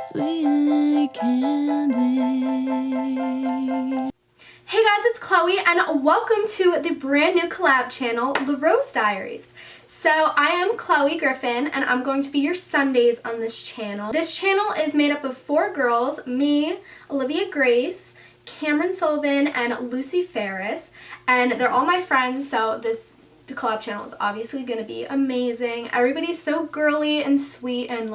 sweet like candy. Hey guys, it's Chloe and welcome to the brand new collab channel, Larosediaries. So I am Chloe Griffin and I'm going to be your Sundays on this channel. This channel is made up of 4 girls, me, Olivia Grace, Camryn Sullivan, and Lucie Ferris, and they're all my friends, so the collab channel is obviously going to be amazing. Everybody's so girly and sweet and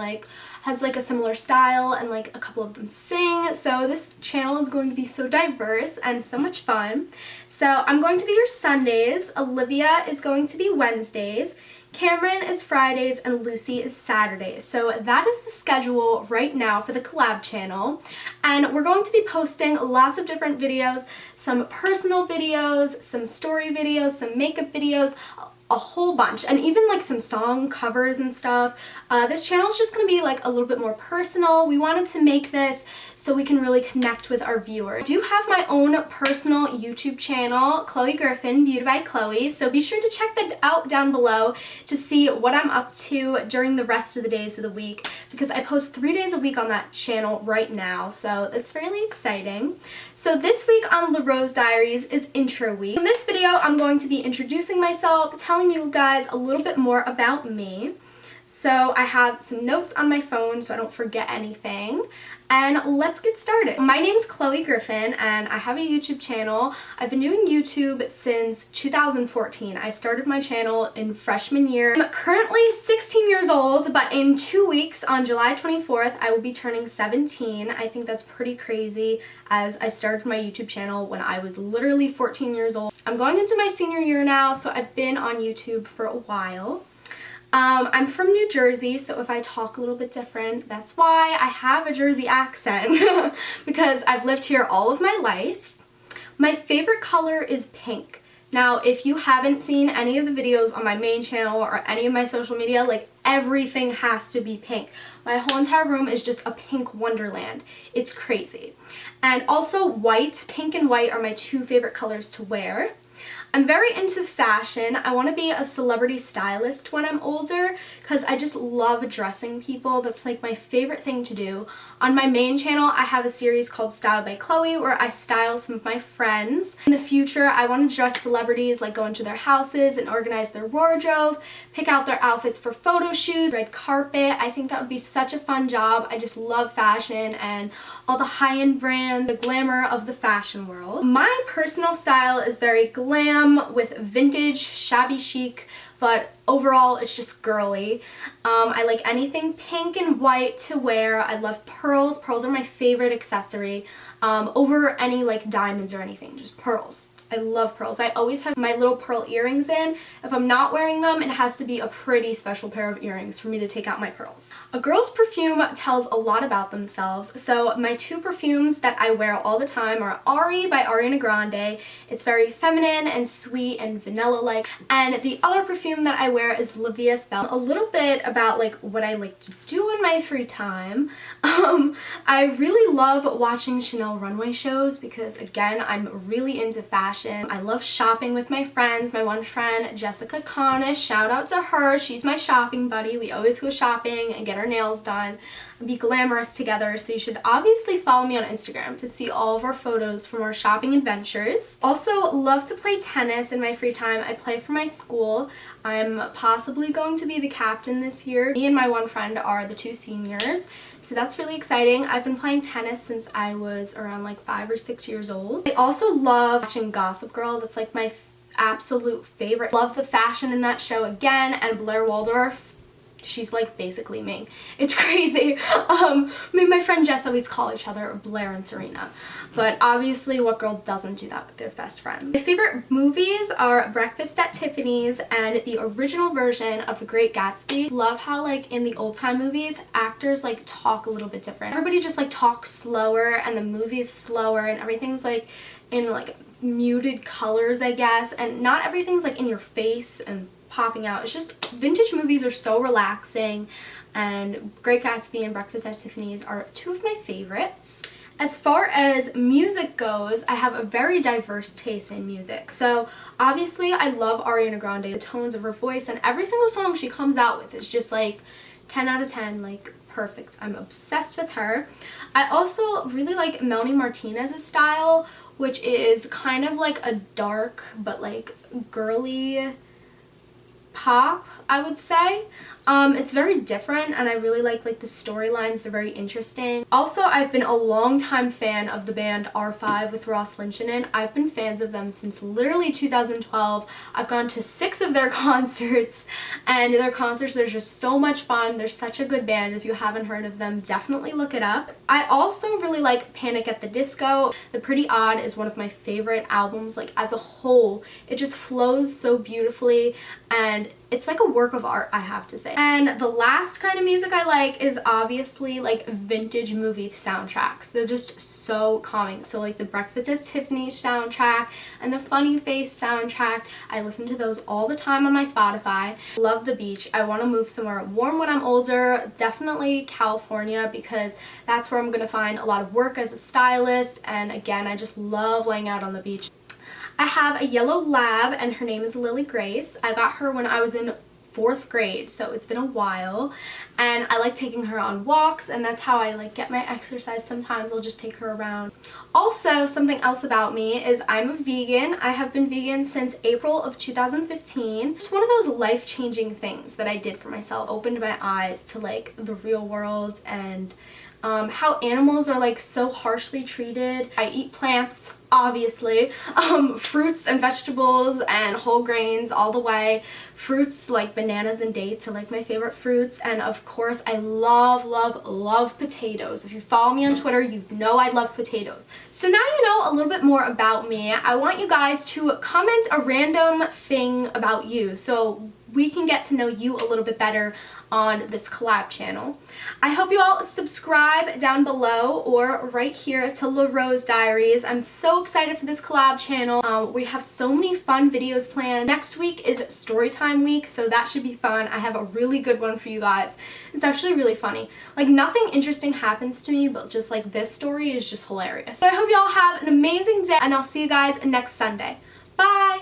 has a similar style, and a couple of them sing, so this channel is going to be so diverse and so much fun. So I'm going to be your Sundays, Olivia is going to be Wednesdays, Camryn is Fridays, and Lucie is Saturdays. So that is the schedule right now for the collab channel, and we're going to be posting lots of different videos, some personal videos, some story videos, some makeup videos, a whole bunch, and even some song covers and stuff. This channel is just going to be a little bit more personal. We wanted to make this so we can really connect with our viewers. I do have my own personal YouTube channel, Chloe Griffin, Beauty by Chloe, so be sure to check that out down below to see what I'm up to during the rest of the days of the week, because I post 3 days a week on that channel right now, so it's really exciting. So this week on Larosediaries is intro week. In this video, I'm going to be introducing myself, telling you guys a little bit more about me. So I have some notes on my phone so I don't forget anything, and let's get started. My name's Chloe Griffin and I have a YouTube channel. I've been doing YouTube since 2014. I started my channel in freshman year. I'm currently 16 years old, but in 2 weeks on July 24th I will be turning 17. I think that's pretty crazy, as I started my YouTube channel when I was literally 14 years old. I'm going into my senior year now, so I've been on YouTube for a while. I'm from New Jersey, so if I talk a little bit different, that's why I have a Jersey accent, because I've lived here all of my life. My favorite color is pink. Now, if you haven't seen any of the videos on my main channel or any of my social media, everything has to be pink. My whole entire room is just a pink wonderland. It's crazy. And also white. Pink and white are my 2 favorite colors to wear. I'm very into fashion. I want to be a celebrity stylist when I'm older because I just love dressing people. That's my favorite thing to do. On my main channel, I have a series called Styled by Chloe where I style some of my friends. In the future, I want to dress celebrities, go into their houses and organize their wardrobe, pick out their outfits for photo shoots, red carpet. I think that would be such a fun job. I just love fashion and all the high-end brands, the glamour of the fashion world. My personal style is very glam with vintage, shabby chic, but overall it's just girly. I like anything pink and white to wear. I love pearls. Pearls are my favorite accessory over any diamonds or anything, just pearls. I love pearls. I always have my little pearl earrings in. If I'm not wearing them, it has to be a pretty special pair of earrings for me to take out my pearls. A girl's perfume tells a lot about themselves, so my 2 perfumes that I wear all the time are Ari by Ariana Grande. It's very feminine and sweet and vanilla-like. And the other perfume that I wear is Livia's Belle. A little bit about what I like to do in my free time. I really love watching Chanel runway shows because, again, I'm really into fashion. I love shopping with my friends. My one friend, Jessica Conish, shout out to her. She's my shopping buddy. We always go shopping and get our nails done and be glamorous together. So you should obviously follow me on Instagram to see all of our photos from our shopping adventures. Also love to play tennis in my free time. I play for my school. I'm possibly going to be the captain this year. Me and my one friend are the 2 seniors. So that's really exciting. I've been playing tennis since I was around 5 or 6 years old. I also love watching Gossip Girl. That's my absolute favorite. Love the fashion in that show again, and Blair Waldorf. She's basically me. It's crazy. Me and my friend Jess always call each other Blair and Serena. But obviously, what girl doesn't do that with their best friend? My favorite movies are Breakfast at Tiffany's and the original version of The Great Gatsby. Love how in the old time movies, actors talk a little bit different. Everybody just talks slower and the movie's slower and everything's in muted colors, I guess, and not everything's in your face and popping out. It's just vintage movies are so relaxing, and Great Gatsby and Breakfast at Tiffany's are 2 of my favorites. As far as music goes, I have a very diverse taste in music. So obviously I love Ariana Grande, the tones of her voice, and every single song she comes out with is just 10 out of 10, like perfect. I'm obsessed with her. I also really like Melanie Martinez's style, which is kind of like a dark but like girly pop, I would say. It's very different, and I really like the storylines. They're very interesting. Also, I've been a long time fan of the band R5 with Ross Lynch in it. I've been fans of them since literally 2012. I've gone to 6 of their concerts, and their concerts are just so much fun. They're such a good band. If you haven't heard of them, definitely look it up. I also really like Panic at the Disco. The Pretty Odd is one of my favorite albums, like as a whole. It just flows so beautifully, and it's like a work of art, I have to say. And the last kind of music I like is obviously like vintage movie soundtracks. They're just so calming. So like the Breakfast at Tiffany's soundtrack and the Funny Face soundtrack, I listen to those all the time on my Spotify. Love the beach. I want to move somewhere warm when I'm older. Definitely California, because that's where I'm going to find a lot of work as a stylist. And again, I just love laying out on the beach. I have a yellow lab, and her name is Lily Grace. I got her when I was in 4th grade, so it's been a while, and I like taking her on walks, and that's how I like get my exercise. Sometimes I'll just take her around. Also, something else about me is I'm a vegan. I have been vegan since April of 2015. It's one of those life-changing things that I did for myself. Opened my eyes to like the real world and how animals are like so harshly treated. I eat plants, obviously, fruits and vegetables and whole grains all the way. Fruits like bananas and dates are like my favorite fruits, and of course I love potatoes. If you follow me on Twitter, you know I love potatoes. So now you know a little bit more about me. I want you guys to comment a random thing about you so we can get to know you a little bit better on this collab channel. I hope you all subscribe down below or right here to Larosediaries. I'm so excited for this collab channel. We have so many fun videos planned. Next week is story time week, so that should be fun. I have a really good one for you guys. It's actually really funny. Like, nothing interesting happens to me, but just like this story is just hilarious. So I hope you all have an amazing day, and I'll see you guys next Sunday. Bye!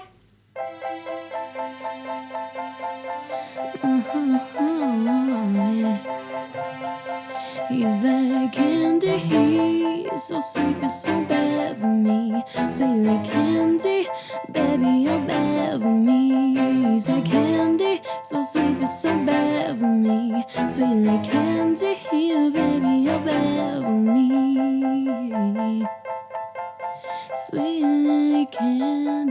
He's like candy, he's so sweet but so bad for me. Sweet like candy, baby, you're bad for me. He's like candy, so sweet but so bad for me. Sweet like candy, baby, you're bad for me. Sweet like candy.